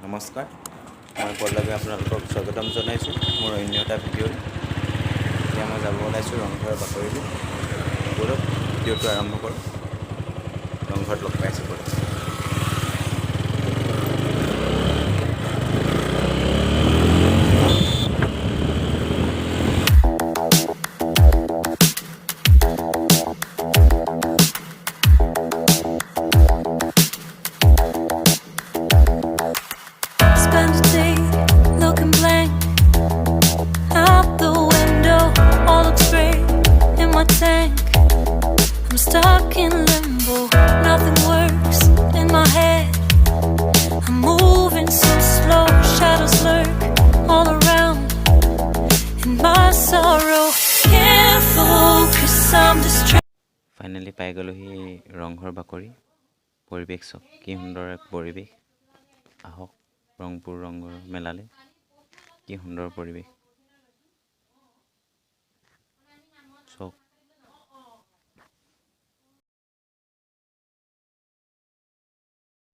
নমস্কাৰ, মই পল্লৱী আপোনালোকক স্বাগতম জনাইছোঁ মোৰ অন্য এটা ভিডিঅ'ত। এতিয়া মই যাব ওলাইছোঁ ৰংঘৰৰ বাকৰিলৈ। ব'লক ভিডিঅ'টো আৰম্ভ কৰোঁ। ৰংঘৰত লগ পাইছোঁ ব'লক। Spend a day looking blank out the window, all looks great in my tank. I'm stuck in limbo, nothing works in my head. I'm moving so slow, shadows lurk all around in my sorrow. Can't focus, I'm distracted. Finally পাই গ'লোহি ৰংঘৰ বাকৰি। পৰিৱেশ চাওক, কি সুন্দৰ এক পৰিৱেশ। আহক ৰংপুৰ ৰংঘৰ মেলালৈ। কি সুন্দৰ পৰিৱেশ চাওক।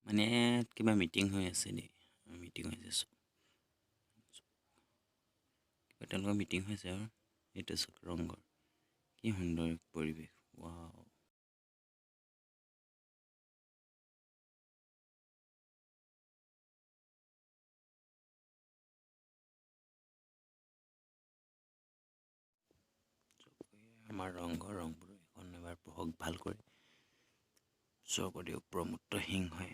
মানে কিবা মিটিং হৈ আছে দেই, মিটিং হৈছে চাওক। কিবা তেওঁলোকৰ মিটিং হৈছে আৰু এইটো চাওক ৰংঘৰ। কি সুন্দৰ এক পৰিৱেশ, ৱাও। আমাৰ ৰংঘৰ ৰংপুৰ এখন এবাৰ পঢ়ক ভালকৈ। স্বৰ্গদেউ প্ৰমত্ত সিংহই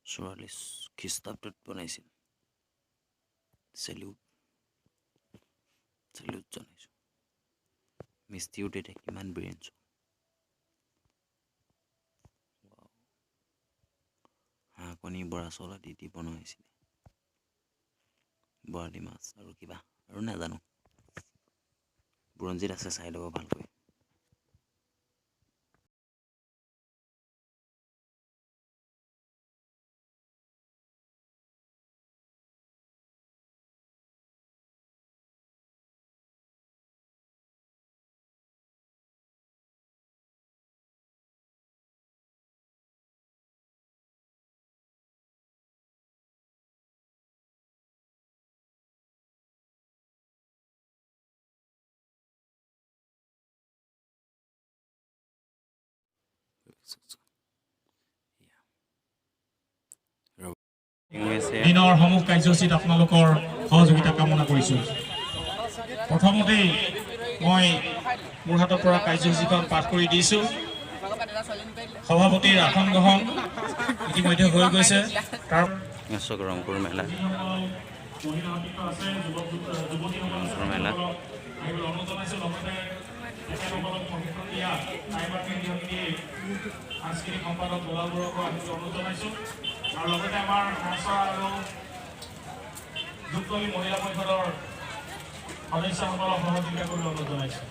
1744 খ্ৰীষ্টাব্দত বনাইছিল। চেলিউট জনাইছোঁ। মিস্ত্ৰীও তেতিয়া কিমান ব্ৰেইন। হাঁহ কণী বৰা চাউল আদি দি বনাইছিলে। বৰালি মাছ আৰু কিবা আৰু নাজানো। বুৰঞ্জীত আছে, চাই ল'ব ভালকৈ। দিনৰ সমূহ কাৰ্যসূচীত আপোনালোকৰ সহযোগিতা কামনা কৰিছোঁ। প্ৰথমতেই মই মোৰ হাতৰ পৰা কাৰ্যসূচীখন পাঠ কৰি দিছোঁ। সভাপতিৰ আসন গ্ৰহণ ইতিমধ্যে হৈ গৈছে। তাৰ ৰংপুৰ মেলা, মেলা সাংস্কৃতিক সম্পাদক গোলালবোৰকো আমি অনুৰোধ জনাইছোঁ। আৰু লগতে আমাৰ সংস্থা আৰু যুক্তলী মহিলা পৰিষদৰ সদস্যসকলক সহযোগিতা কৰি অনুৰোধ জনাইছোঁ।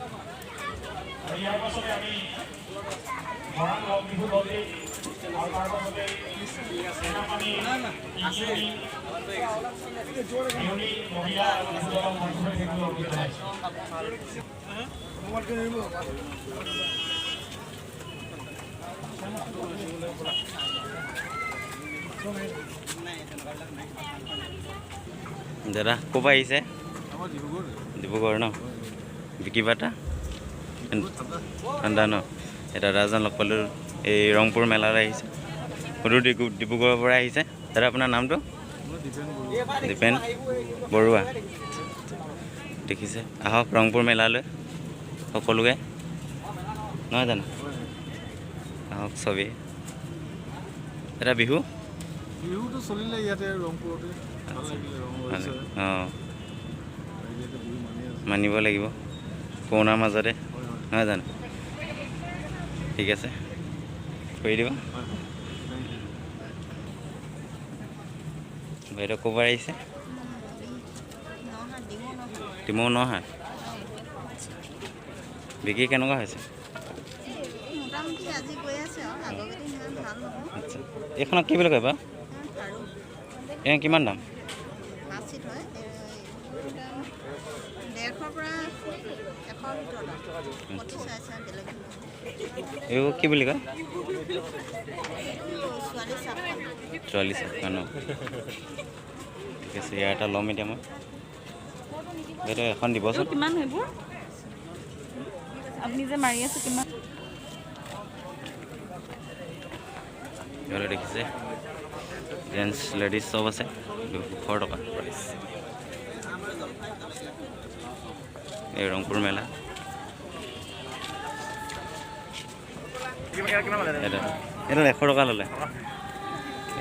আৰু ইয়াৰ পাছতে আমি মৰাণ লগ বিহু দলেই আৰু তাৰ পাছতে সেনাপানী মহিলা বিহু দলক মন্ত্ৰী হৈ থাকিবলৈ অনুৰোধ জনাইছোঁ। দাদা ক'ৰ পৰা আহিছে? ডিব্ৰুগড় ন? বিকি বাটা ঠাণ্ডা ন? এই দাদা এজন লগ পালোঁ, এই ৰংপুৰ মেলালৈ আহিছে। সুদূৰ ডিব্ৰুগড়ৰ পৰা আহিছে। দাদা আপোনাৰ নামটো? দীপেন বৰুৱা। দেখিছে, আহক ৰংপুৰ মেলালৈ সকলোকে, নহয় জানো? আহক চবেই। এটা বিহুটো চলিলে ইয়াতে ৰংপুৰতে। অঁ, মানিব লাগিব কৰোণাৰ মাজতে, নহয় জানো? ঠিক আছে, কৰি দিব। বাইদেউ ক'ৰ পৰা আহিছে? ডিমৌ নহাট। বিক্ৰী কেনেকুৱা হৈছে? আচ্ছা, এইখনক কি বুলি কয় বাৰু? এনে কিমান দাম? এইবোৰ কি বুলি কয়? 44 ঠিক আছে ইয়াৰ এটা ল'ম এতিয়া মই এইটো এখন দিবচোন কিমান হইব আপনি যে মাৰি আছে কিমান ইয়াৰে দেখিছে জেন্টস লেডিজ সব আছে 200 টকা প্ৰাইস এই ৰংপুৰ মেলা এটা 100 টকা ল'লে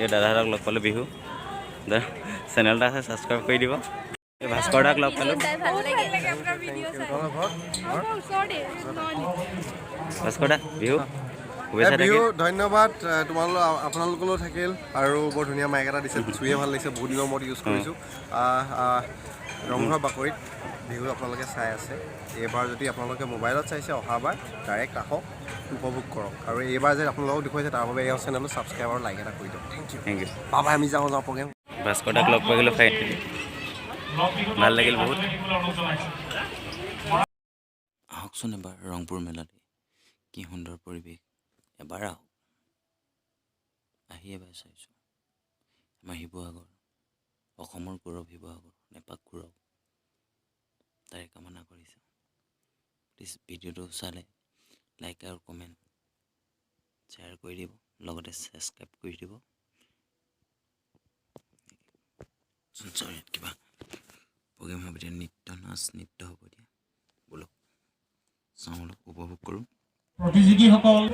এই দাদাহঁতক লগ পালোঁ বিহু চেনেলটা আছে ছাবস্ক্ৰাইব কৰি দিব এই ভাস্কৰ দাক লগ পালোঁ ভাস্কৰ দা বিহু শুভেচ্ছা বিহু থাকিল ধন্যবাদ আপোনালোকলৈও থাকিল আৰু বৰ ধুনীয়া মাইক এটা দিছে চুইয়ে ভাল লাগিছে বহুত দিনৰ মূৰত ইউজ কৰিছোঁ ৰংঘৰ বাকৰিত বিহু আপোনালোকে চাই আছে এইবাৰ যদি আপোনালোকে মোবাইলত চাইছে অহাবাৰ ডাইৰেক্ট আহক উপভোগ কৰক আৰু এইবাৰ যে আপোনালোকক দেখুৱাইছে তাৰ বাবে এই চেনেলটো ছাবস্ক্ৰাইব আৰু লাইক এটা কৰি দিয়ক থেংক ইউ বাবা আমি যাওঁ প্ৰগ্ৰেম ভাস্কৰ দাক লগ পাই গ'লোঁ ফাইন ভাল লাগিল বহুত আহকচোন এবাৰ ৰংপুৰ মেলাত কি সুন্দৰ পৰিৱেশ এবাৰ আহক আহি এবাৰ চাইছোঁ আমাৰ শিৱসাগৰ অসমৰ গৌৰৱ শিৱসাগৰ নেপাক গৌৰৱ তাৰে কামনা কৰিছোঁ প্লিজ ভিডিঅ'টো চালে লাইক আৰু কমেণ্ট শ্বেয়াৰ কৰি দিব লগতে ছাবস্ক্ৰাইব কৰি দিব কিবা প্ৰগ্ৰেম হ'ব এতিয়া নৃত্য নাচ নৃত্য হ'ব এতিয়া ব'লক চাওঁ অলপ উপভোগ কৰোঁ প্ৰতিযোগীসকল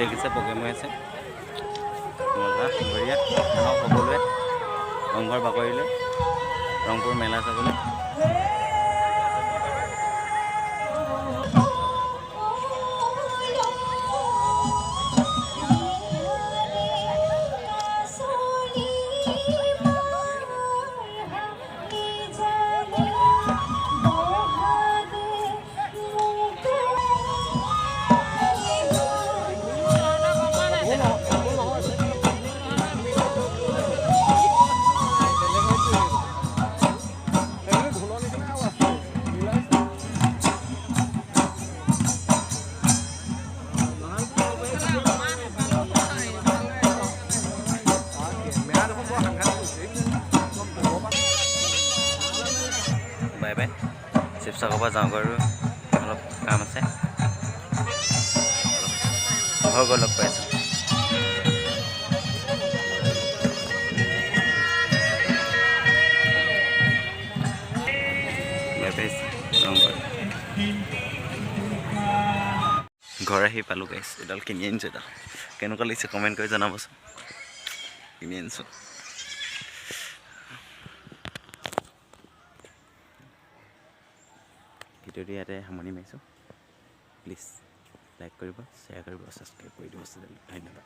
দেখিছে প্ৰগ্ৰেম হৈ আছে মজা বঢ়িয়া আহক সকলোৱে ৰংঘৰ বাকৰিলৈ ৰংপুৰ মেলা চাবলৈ বাই বাই। শিৱসাগৰৰ পৰা যাওঁ আৰু অলপ কাম আছে, অলপ ঘৰ লগ পাইছোঁ। ঘৰ আহি পালোঁ গাইছ। এডাল কিনি আনিছোঁ। এডাল কেনেকুৱা লাগিছে কমেণ্ট কৰি জনাবচোন। কিনি আনিছোঁ। ভিডিঅ'টো ইয়াতে সামৰণি মাৰিছোঁ। প্লিজ লাইক কৰিব, শ্বেয়াৰ কৰিব, ছাবস্ক্ৰাইব কৰি দিব। ধন্যবাদ।